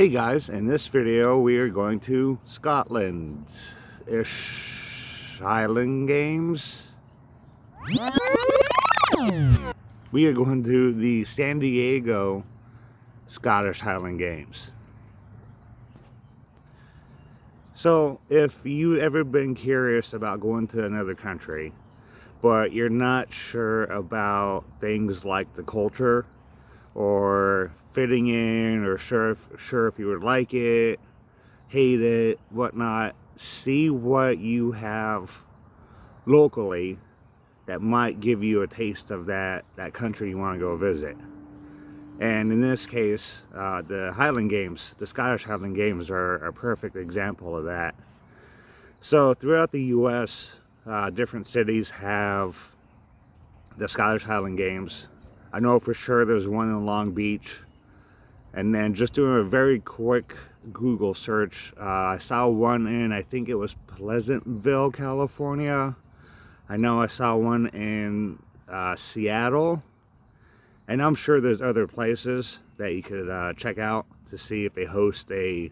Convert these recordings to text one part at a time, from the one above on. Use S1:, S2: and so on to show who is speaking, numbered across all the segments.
S1: Hey guys, in this video we are going to Scotland-ish Highland Games. We are going to the San Diego Scottish Highland Games. So if you've ever been curious about going to another country, but you're not sure about things like the culture or fitting in, or sure if you would like it, hate it, whatnot, see what you have locally that might give you a taste of that country you want to go visit. And in this case, the Highland Games, the Scottish Highland Games, are a perfect example of that. So throughout the US, different cities have the Scottish Highland Games. I know for sure there's one in Long Beach. And then just doing a very quick Google search, I saw one in, I think it was Pleasantville, California. I know I saw one in Seattle. And I'm sure there's other places that you could check out to see if they host a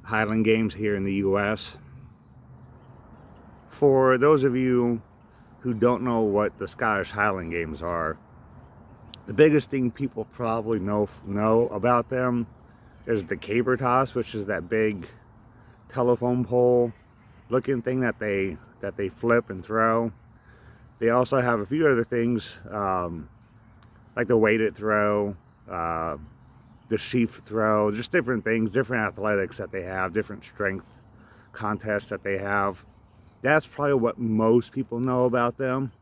S1: Highland Games here in the US. For those of you who don't know what the Scottish Highland Games are, the biggest thing people probably know about them is the caber toss, which is that big telephone pole looking thing that they flip and throw. They also have a few other things, like the weighted throw, the sheaf throw, just different things, different athletics that they have, different strength contests that they have. That's probably what most people know about them.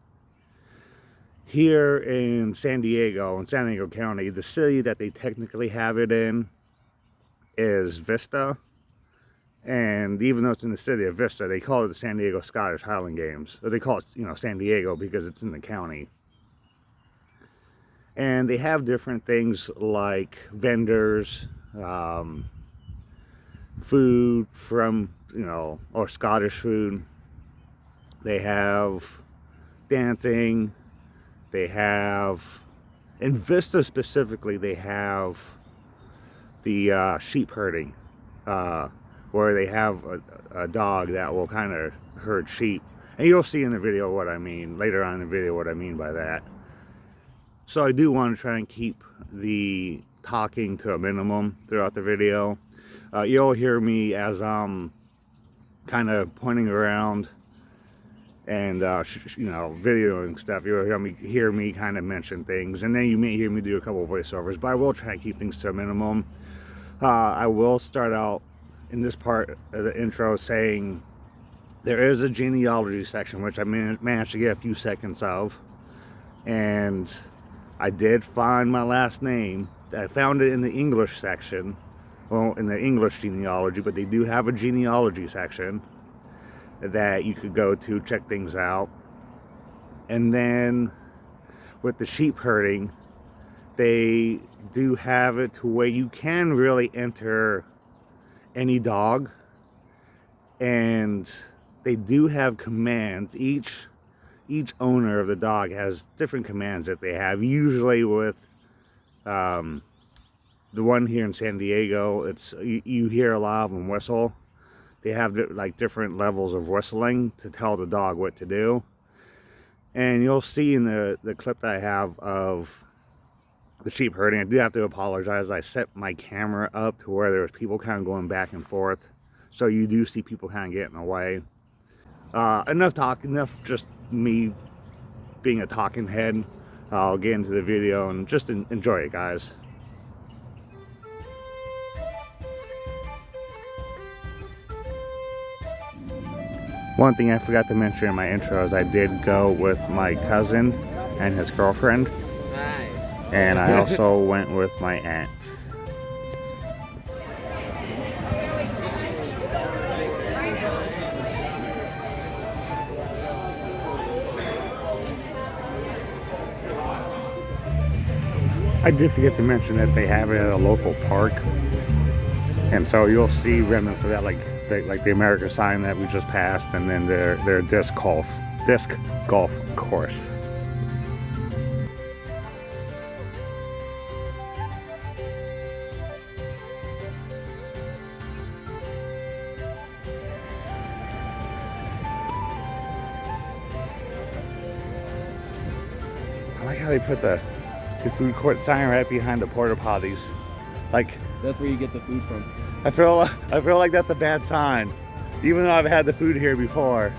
S1: Here in San Diego County, the city that they technically have it in is Vista. And even though it's in the city of Vista, they call it the San Diego Scottish Highland Games. Or they call it, San Diego because it's in the county. And they have different things like vendors, food from, or Scottish food. They have dancing. They have, in Vista specifically, they have the sheep herding, where they have a dog that will kind of herd sheep. And you'll see in the video what I mean, later on in the video what I mean by that. So I do want to try and keep the talking to a minimum throughout the video. You'll hear me as I'm kind of pointing around and videoing stuff. You'll hear me kind of mention things, and then you may hear me do a couple of voiceovers, but I will try to keep things to a minimum. I will start out in this part of the intro saying there is a genealogy section, which I managed to get a few seconds of, and I did find my last name. I found it in the English section, well, in the English genealogy, but they do have a genealogy section that you could go to check things out. And then with the sheep herding, they do have it to where you can really enter any dog, and they do have commands. Each owner of the dog has different commands that they have. Usually with the one here in San Diego, it's you hear a lot of them whistle. They have like different levels of whistling to tell the dog what to do. And you'll see in the clip that I have of the sheep herding, I do have to apologize. I set my camera up to where there's people kind of going back and forth. So you do see people kind of getting away. Enough just me being a talking head. I'll get into the video and just enjoy it, guys. One thing I forgot to mention in my intro is I did go with my cousin and his girlfriend. Nice. And I also went with my aunt. I did forget to mention that they have it at a local park. And so you'll see remnants of that, like the America sign that we just passed, and then their disc golf course. like how they put the food court sign right behind the porta potties. Like,
S2: that's where you get the food from.
S1: I feel like that's a bad sign, even though I've had the food here before.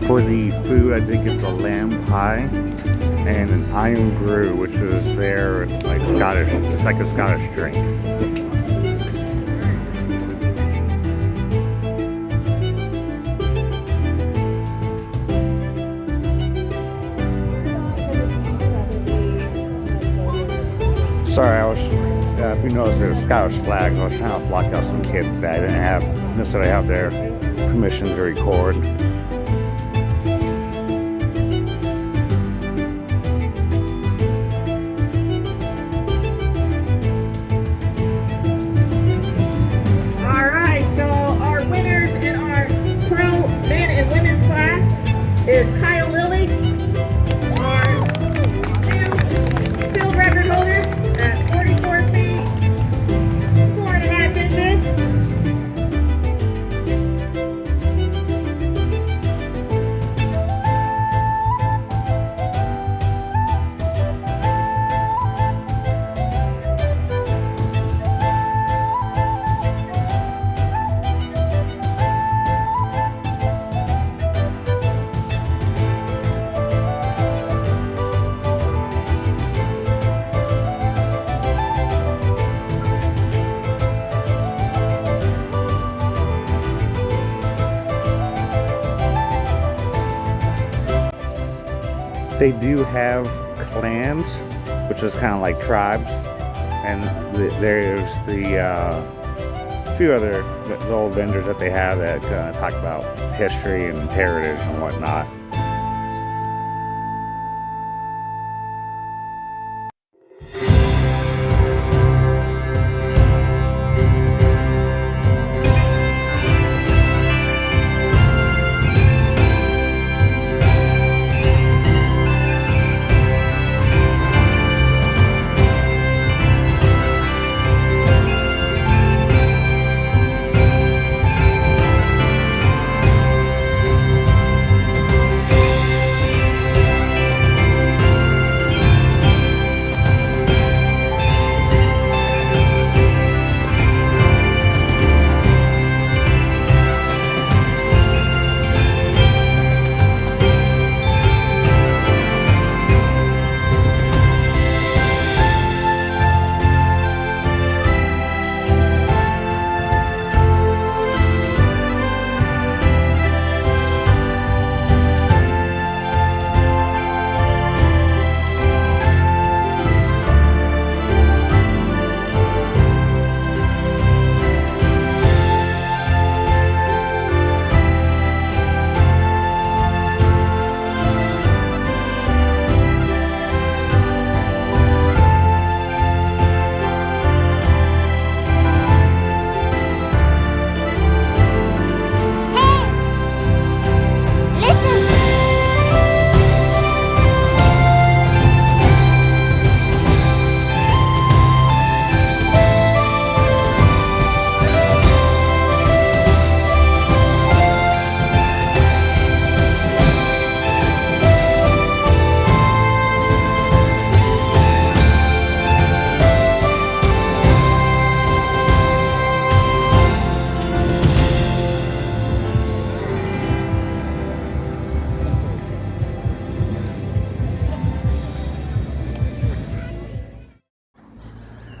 S1: For the food, I did get the lamb pie and an iron brew, which is their like Scottish. It's like a Scottish drink. Sorry, I was. If you notice, there's Scottish flags. I was trying to block out some kids that I didn't necessarily have their permission to record.
S3: Is Kyle Lilly, our field record holder at 44 feet, 4.5 inches.
S1: They do have clans, which is kind of like tribes, and there's the few other little vendors that they have that talk about history and heritage and whatnot.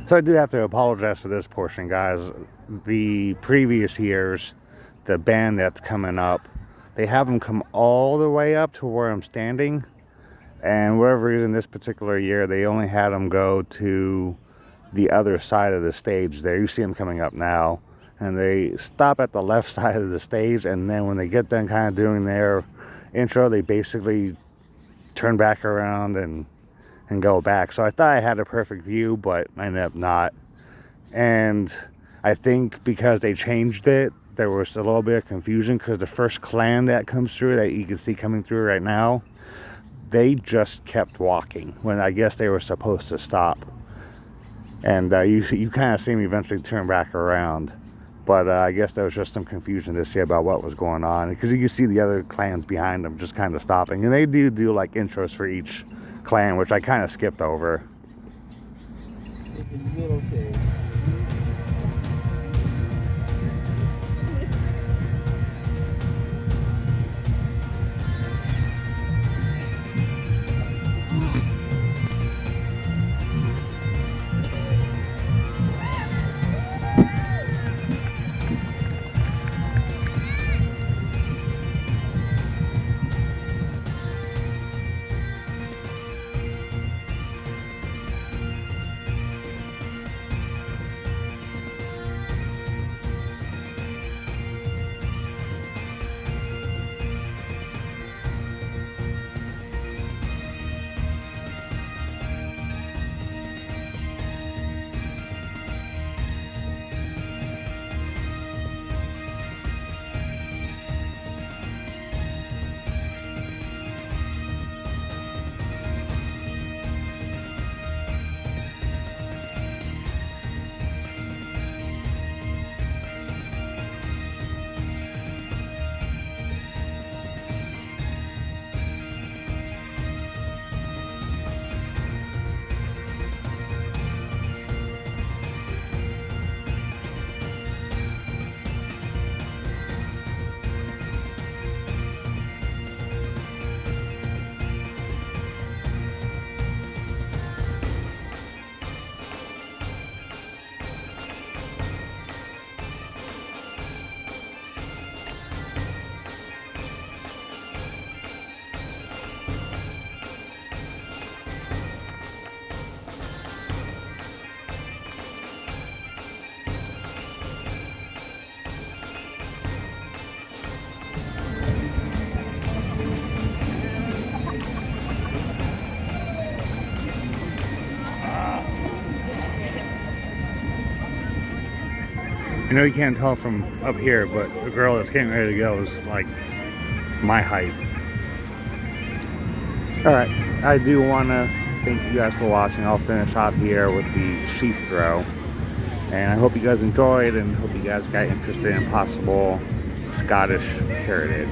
S1: So I do have to apologize for this portion, guys. The previous years, the band that's coming up, they have them come all the way up to where I'm standing. And whatever reason, this particular year, they only had them go to the other side of the stage there. You see them coming up now. And they stop at the left side of the stage. And then when they get done kind of doing their intro, they basically turn back around and go back. So I thought I had a perfect view, but I ended up not. And I think because they changed it, there was a little bit of confusion, because the first clan that comes through, that you can see coming through right now, they just kept walking when I guess they were supposed to stop. And you kind of see them eventually turn back around. But I guess there was just some confusion this year about what was going on, because you can see the other clans behind them just kind of stopping. And they do like intros for each clan, which I kind of skipped over.
S2: It's a little shade.
S1: You know, you can't tell from up here, but the girl that's getting ready to go is like my height. Alright, I do want to thank you guys for watching. I'll finish off here with the sheaf throw. And I hope you guys enjoyed, and hope you guys got interested in possible Scottish heritage.